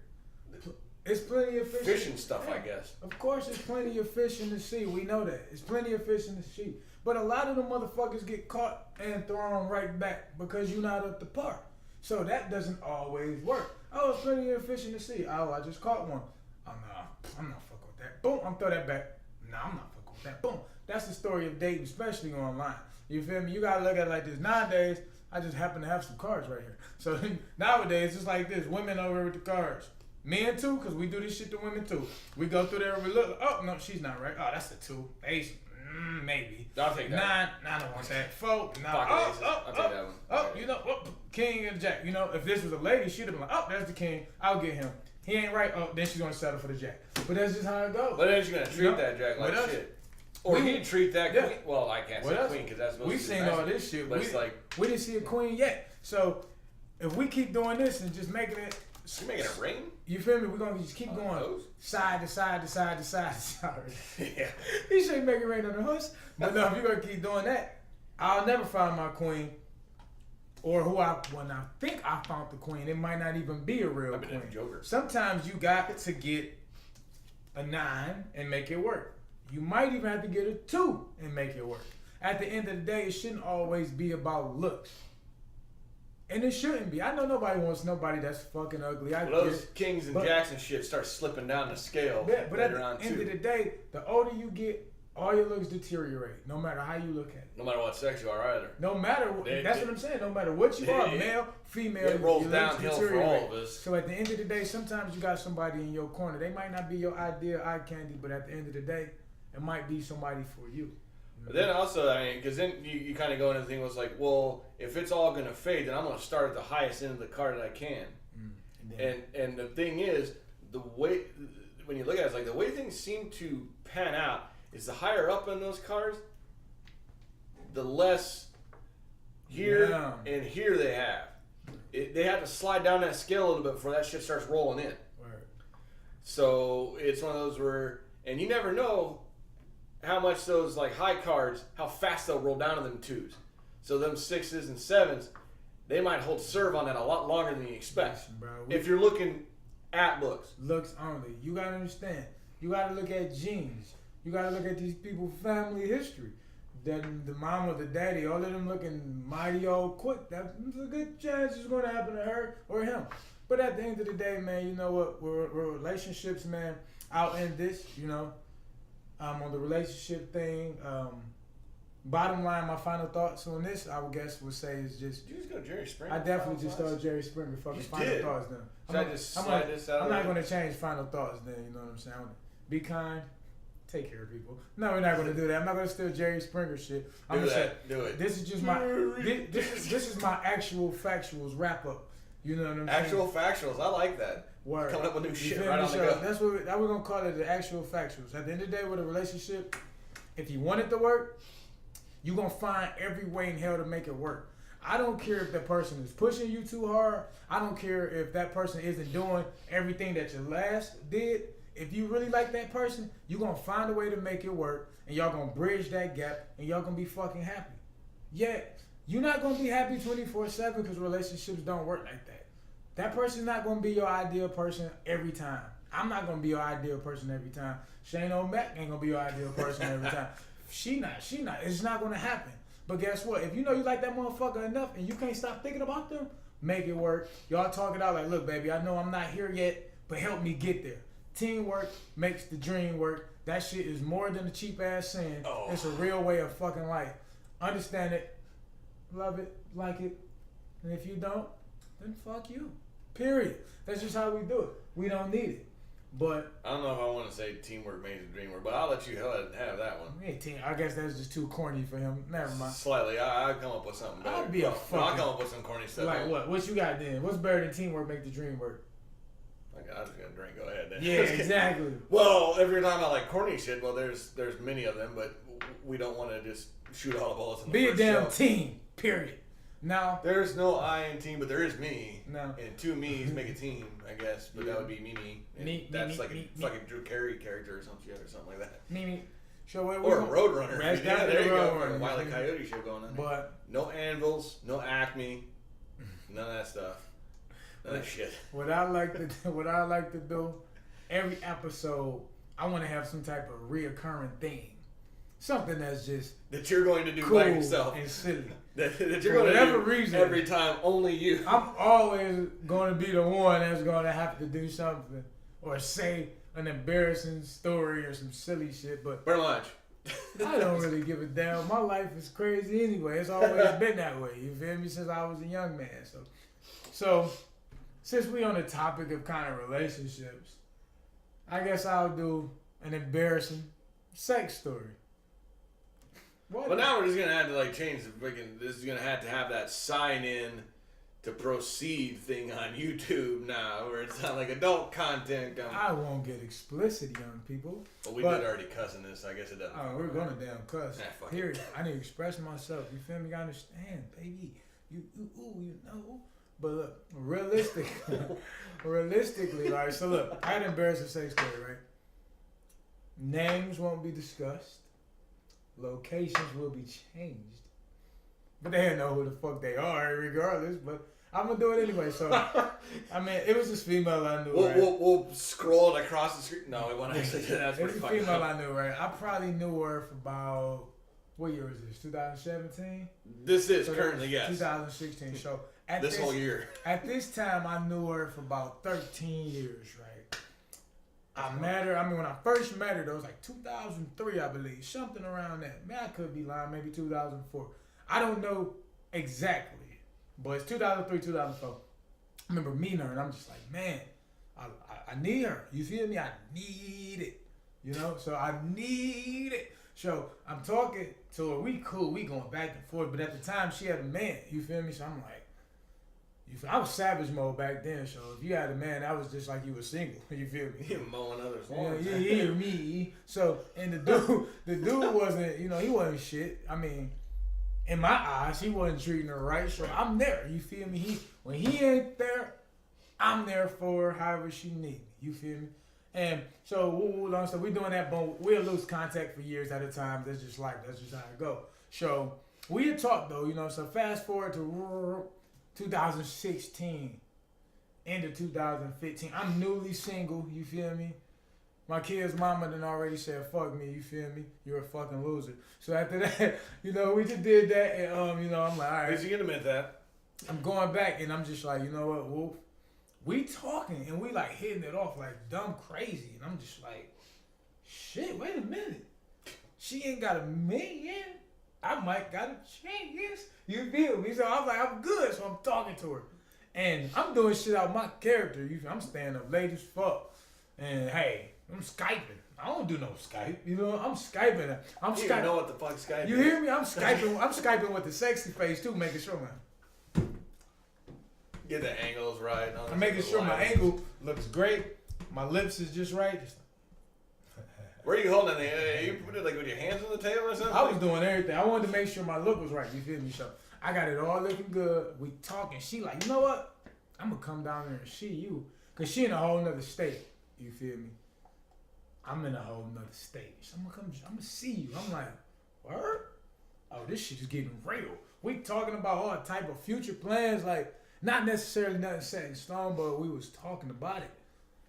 It's plenty of fish. Fishing stuff, I guess. Of course, there's plenty of fish in the sea. We know that. There's plenty of fish in the sea. But a lot of the motherfuckers get caught and thrown right back because you're not up to par. So that doesn't always work. Oh, there's plenty of fish in the sea. Oh, I just caught one. Oh, no, I'm not fucking with that. Boom, I'm throw that back. No, I'm not fucking with that. Boom. That's the story of dating, especially online. You feel me? You gotta look at it like this. Nowadays, I just happen to have some cards right here. So nowadays, it's like this. Women over with the cards. Men too, because we do this shit to women too. We go through there and we look. Oh, no, she's not right. Oh, that's a 2. Ace. Maybe. I'll take that. 9. I don't want that. 4. No. I'll take that one. Oh, you know, king and jack. You know, if this was a lady, she'd have been like, oh, there's the king. I'll get him. He ain't right. Oh, then she's going to settle for the jack. But that's just how it goes. But then she's going to treat that jack like shit. Or he'd treat that queen. Well, I can't say queen because that's supposed to be seen all this shit. But it's like, we didn't see a queen yet. So if we keep doing this and just making it. You making it rain? You feel me? We're going to just keep going side to side to side to side to side. Yeah. He shouldn't make it rain on the horse. But no, if you're going to keep doing that, I'll never find my queen. Or when I think I found the queen, it might not even be a real queen. Joker. Sometimes you got to get a 9 and make it work. You might even have to get a 2 and make it work. At the end of the day, it shouldn't always be about looks. And it shouldn't be. I know nobody wants nobody that's fucking ugly. Those kings and jacks and shit start slipping down the scale. Yeah, but at the end of the day, the older you get, all your looks deteriorate. No matter how you look at it. No matter what sex you are either. No matter that's what I'm saying. No matter what you are, male, female, it rolls downhill for all of us. So at the end of the day, sometimes you got somebody in your corner. They might not be your ideal eye candy, but at the end of the day, it might be somebody for you. But then also, I mean, because then you kind of go into the thing was like, well, if it's all going to fade, then I'm going to start at the highest end of the card that I can. And the thing is, the way, when you look at it, it's like the way things seem to pan out is the higher up in those cards, the less here and here they have. They have to slide down that scale a little bit before that shit starts rolling in. Right. So it's one of those where, and you never know how much those like high cards, how fast they'll roll down to them 2s. So them 6s and 7s, they might hold serve on that a lot longer than you expect. Listen, bro, if you're looking at looks. Looks only. You gotta understand. You gotta look at genes. You gotta look at these people's family history. The mama, the daddy, all of them looking mighty old quick. That's a good chance it's gonna happen to her or him. But at the end of the day, man, you know what? We're relationships, man. I'll end this, you know. On the relationship thing, bottom line, my final thoughts on this, I would guess would say is just. Did you just go Jerry Springer? I definitely just started Jerry Springer. Fucking final thoughts then. Should I just slide this out? I'm not going to change final thoughts then. You know what I'm saying? Be kind, take care of people. No, we're not going to do that. I'm not going to steal Jerry Springer shit. I'm do gonna that. Say, do it. This is just my. This is my actual factuals wrap up. You know what I'm saying? Actual factuals. I like that. Word. Coming up with new shit right on the go. That's what we're going to call it, the actual factuals. At the end of the day, with a relationship, if you want it to work, you're going to find every way in hell to make it work. I don't care if that person is pushing you too hard. I don't care if that person isn't doing everything that your last did. If you really like that person, you're going to find a way to make it work, and y'all going to bridge that gap, and y'all going to be fucking happy. Yet, you're not going to be happy 24/7 because relationships don't work like that. That person's not going to be your ideal person every time. I'm not going to be your ideal person every time. Shane O'Mac ain't going to be your ideal person every time. She not. It's not going to happen. But guess what? If you know you like that motherfucker enough and you can't stop thinking about them, make it work. Y'all talk it out like, look, baby, I know I'm not here yet, but help me get there. Teamwork makes the dream work. That shit is more than a cheap ass saying. Oh. It's a real way of fucking life. Understand it, love it, like it, and if you don't, then fuck you. Period. That's just how we do it. We don't need it. But I don't know if I want to say teamwork makes the dream work, but I'll let you have that one. I guess that's just too corny for him. Never mind. Slightly. I'll come up with something better. I'll come up with some corny stuff. Like what? What you got then? What's better than teamwork make the dream work? I just got a drink. Go ahead then. Yeah, exactly. Well, every time I like corny shit, well, there's many of them, but we don't want to just shoot all the bullets in the first Be a damn show. team. Period. Now there's no I in team, but there is me. No. And two me's make a team, I guess. But that would be me. That's like a fucking Drew Carey character or some shit or something like that. Me. So or a Roadrunner. Yeah, there you go. Wile E. Coyote shit going on. But no anvils, no Acme, none of that stuff. None of that shit. What I like to do, every episode, I want to have some type of reoccurring theme. Something that's just that you're going to do cool by yourself and silly. that you're going to do reason, every time, only you. I'm always going to be the one that's going to have to do something or say an embarrassing story or some silly shit. But burn lunch. I don't really give a damn. My life is crazy anyway. It's always been that way. You feel me? Since I was a young man. So since we on the topic of kind of relationships, I guess I'll do an embarrassing sex story. What? Well, now we're just gonna have to like change the freaking. This is gonna have to have that sign in to proceed thing on YouTube now, where it's not like adult content. I won't get explicit, young people. Well, we did already cuss in this. I guess it doesn't. Oh, we're gonna damn cuss. Here, I need to express myself. You feel me? I understand, baby. You know. But look, realistically, right? So look, I had an embarrassing sex story, right? Names won't be discussed. Locations will be changed. But they don't know who the fuck they are regardless, but I'm going to do it anyway. So, I mean, it was this female I knew, right? We'll scroll it across the screen. No, it won't actually do that. It's a female I knew, right? I probably knew her for about, what year was this, 2017? This is so currently, yes. 2016. So, whole year. At this time, I knew her for about 13 years, right? I met her, when I first met her, though, it was like 2003, I believe. Something around that. Man, I could be lying, maybe 2004. I don't know exactly, but it's 2003, 2004. I remember meeting her, and I'm just like, man, I need her. You feel me? I need it. You know? So I need it. So I'm talking to her. We cool. We going back and forth. But at the time, she had a man. You feel me? So I'm like, I was savage mode back then, so if you had a man, that was just like you were single. You feel me? You're mowing others' lawns. Yeah, me. So, and the dude wasn't, he wasn't shit. I mean, in my eyes, he wasn't treating her right. So I'm there. You feel me? When he ain't there, I'm there for her however she need me. You feel me? And so, we doing that, but we'll lose contact for years at a time. That's just life. That's just how it go. So we had talked though, so fast forward to 2016, end of 2015. I'm newly single, you feel me? My kid's mama done already said, fuck me, you feel me? You're a fucking loser. So after that, we just did that, and, I'm like, all right. Did you admit that? I'm going back, and I'm just like, you know what, Wolf? We talking, and we like hitting it off like dumb crazy, and I'm just like, shit, wait a minute. She ain't got a million. I might gotta change this. You feel me? So I was like, I'm good. So I'm talking to her. And I'm doing shit out my character. I'm staying up late as fuck. And hey, I'm Skyping. I don't do no Skype. I'm Skyping. You don't know what the fuck Skype is. You hear me? I'm Skyping with the sexy face too, making sure, man. Get the angles right. I'm making sure my angle looks great. My lips is just right. Where are you holding it? You put it like with your hands on the table or something? I was doing everything. I wanted to make sure my look was right. You feel me? So I got it all looking good. We talking. She like, you know what? I'm gonna come down there and see you. Cause she in a whole nother state. You feel me? I'm in a whole nother state. So I'm gonna see you. I'm like, word? Oh, this shit is getting real. We talking about all type of future plans, like not necessarily nothing set in stone, but we was talking about it.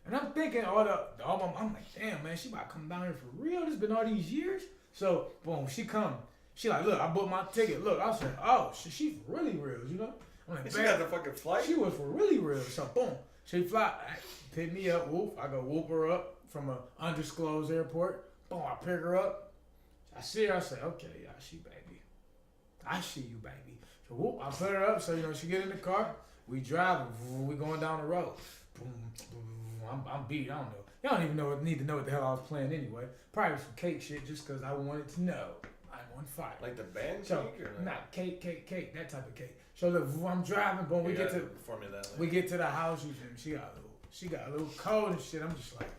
And I'm thinking I'm like, damn man, she about to come down here for real. It's been all these years. So boom, she come. She like, look, I booked my ticket. Look, I said, oh, she's really real, you know? I'm like, she got the fucking flight? She was for really real. So boom, she fly, pick me up, whoop. I go whoop her up from an undisclosed airport. Boom, I pick her up. I see her, I say, okay, yeah, she baby. I see you, baby. So whoop, I put her up, so she get in the car. We driving, we going down the road. Boom, boom, I'm beat, I don't know. Y'all don't even need to know what the hell I was playing anyway. Probably some cake shit just because I wanted to know. I'm on fire. Like the band so, cake? Or not cake, that type of cake. So look, I'm driving, boom, we get to the house, she got a little cold and shit. I'm just like,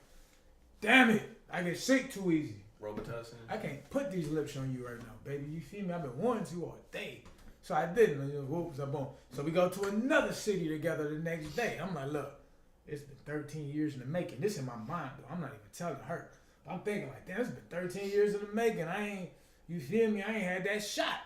damn it, I get sick too easy. Robitussin. I can't put these lips on you right now, baby. You feel me? I've been wanting to all day. So I didn't. Whoop, so boom. So we go to another city together the next day. I'm like, look, it's been 13 years in the making. This in my mind, though. I'm not even telling her. But I'm thinking like, damn, it's been 13 years in the making. You feel me? I ain't had that shot.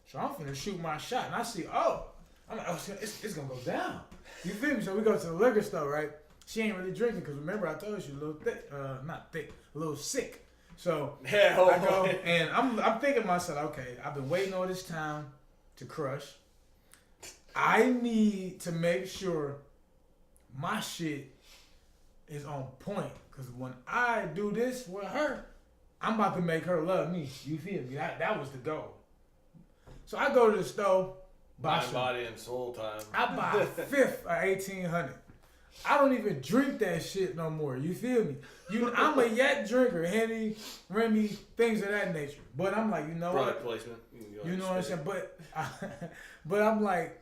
So I'm finna shoot my shot. And I see, I'm like, it's gonna go down. You feel me? So we go to the liquor store, right? She ain't really drinking because remember I told her she was a little thick, not thick, a little sick. So I go and I'm thinking to myself, okay, I've been waiting all this time to crush. I need to make sure my shit is on point because when I do this with her, I'm about to make her love me. You feel me? That was the goal. So I go to the store, buy Mind, body, and soul time. I buy a fifth of 1800. I don't even drink that shit no more. You feel me? I'm a yak drinker, Henny, Remy, things of that nature. But I'm like, you know Product what? placement. You know what I'm saying? But I'm like,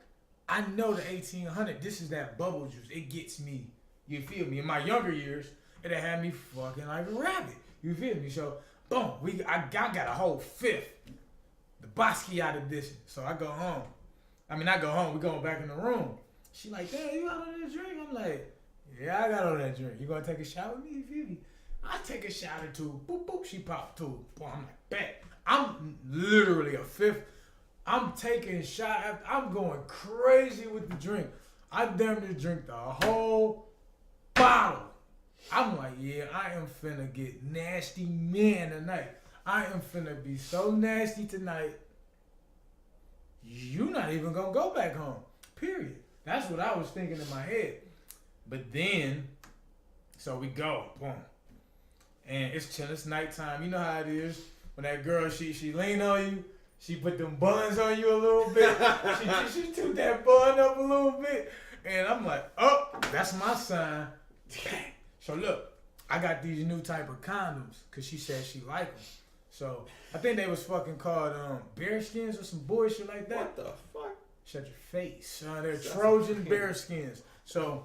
I know the 1800. This is that bubble juice. It gets me. You feel me? In my younger years, it had me fucking like a rabbit. You feel me? So boom, I got a whole fifth. The Basquiat edition. So I go home. I go home. We going back in the room. She like, damn, you got on that drink? I'm like, yeah, I got on that drink. You gonna take a shot with me? You feel me? I take a shot or two. Boop, boop. She popped two. Boom, I'm like, bet. I'm literally a fifth. I'm taking a shot. I'm going crazy with the drink. I damn near drink the whole bottle. I'm like, yeah, I am finna get nasty man tonight. I am finna be so nasty tonight. You not even gonna go back home. Period. That's what I was thinking in my head. But then, so we go, boom. And it's chill, it's nighttime. You know how it is. When that girl, she lean on you, she put them buns on you a little bit. she took that bun up a little bit. And I'm like, oh, that's my sign. So look, I got these new type of condoms because she said she liked them. So I think they was fucking called bearskins or some bullshit like that. What the fuck? Shut your face. They're Trojan bearskins. So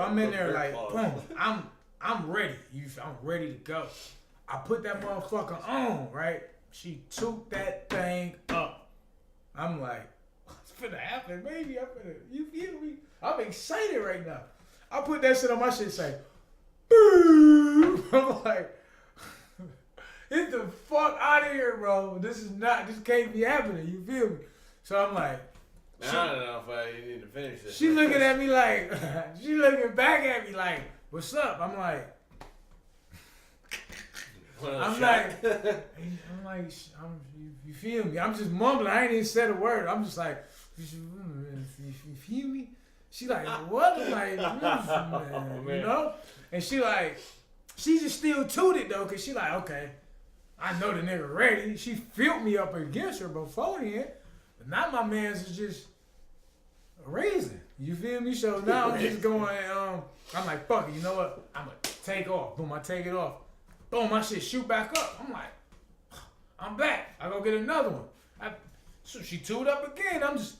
I'm in there like, boom. I'm ready. I'm ready to go. I put that motherfucker on, right? She took that thing up. I'm like, what's finna happen, baby? You feel me? I'm excited right now. I put that shit on my shit say, boom. I'm like, get the fuck out of here, bro. This can't be happening. You feel me? So I'm like, I don't know if you need to finish this. She looking at me like, she looking back at me like, what's up? I'm like, you feel me? I'm just mumbling. I ain't even said a word. I'm just like, you feel me? She like, what? I'm like, man, you know? And she just still tooted though, cause she like, okay, I know the nigga ready. She filled me up against her beforehand. But now my man's is just raising. You feel me? So now I'm just going, I'm like, fuck it, you know what? I'm gonna take off. Boom, I take it off. Boom, my shit shoot back up. I'm like, I'm back. I go get another one. So she tuned up again. I'm just,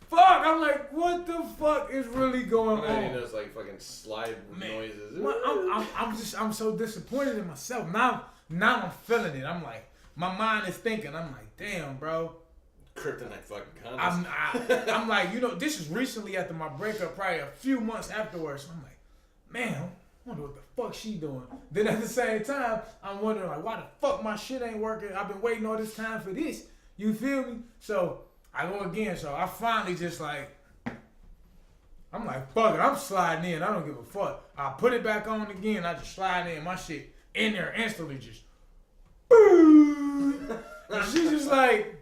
fuck. I'm like, what the fuck is really going on? You know, it's like fucking slide noises. I'm so disappointed in myself. Now I'm feeling it. I'm like, my mind is thinking. I'm like, damn, bro. Kryptonite fucking condoms. I'm like, this is recently after my breakup, probably a few months afterwards. So I'm like, man, I wonder what the fuck she doing. Then at the same time, I'm wondering like, why the fuck my shit ain't working? I've been waiting all this time for this. You feel me? So I go again. So I finally just like, I'm like, fuck it. I'm sliding in. I don't give a fuck. I put it back on again. I just slide in. My shit in there instantly just. And she's just like,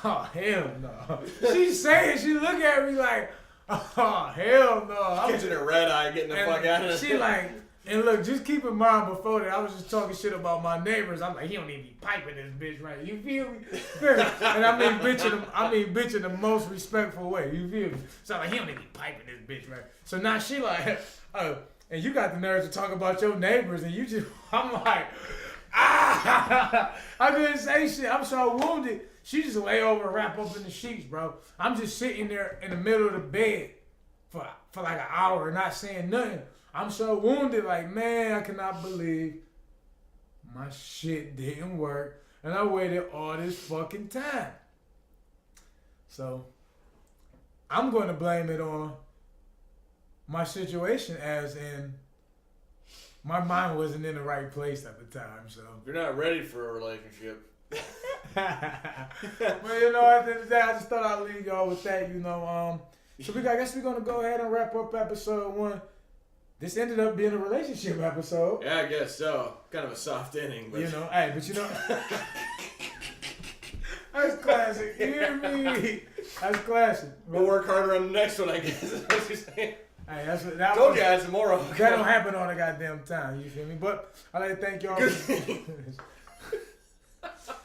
oh, hell no. She's saying, she look at me like, oh, hell no. I'm catching a red eye, getting the fuck out of it. She like, and look, just keep in mind before that, I was just talking shit about my neighbors. I'm like, he don't even be piping this bitch right. You feel me? And I mean bitch in the most respectful way. You feel me? So I'm like, he don't even be piping this bitch right. So now she like, oh, and you got the nerve to talk about your neighbors, and you just, I'm like, I couldn't say shit. I'm so wounded. She just lay over and wrap up in the sheets, bro. I'm just sitting there in the middle of the bed for like an hour and not saying nothing. I'm so wounded, like, man, I cannot believe my shit didn't work. And I waited all this fucking time. So, I'm going to blame it on my situation, as in my mind wasn't in the right place at the time. So You're not ready for a relationship. Well, at the end of the day, I just thought I'd leave y'all with that, So I guess we're going to go ahead and wrap up episode 1. This ended up being a relationship episode. Yeah, I guess so. Kind of a soft ending. But... That's classic. You hear me? That's classic. We'll work harder on the next one, I guess. Is what you're saying. Hey, that's what that told you I had some more. That don't happen on a goddamn time. You feel me? But I'd like to thank y'all.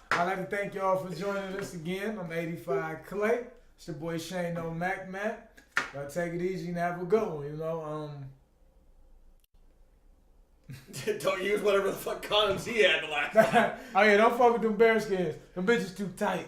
I'd like to thank y'all for joining us again. I'm 85 Clay. It's your boy Shane No Mac Mac. Y'all take it easy and have a good one. Don't use whatever the fuck condoms he had the last time. Oh yeah, don't fuck with them bear skins. Them bitches too tight.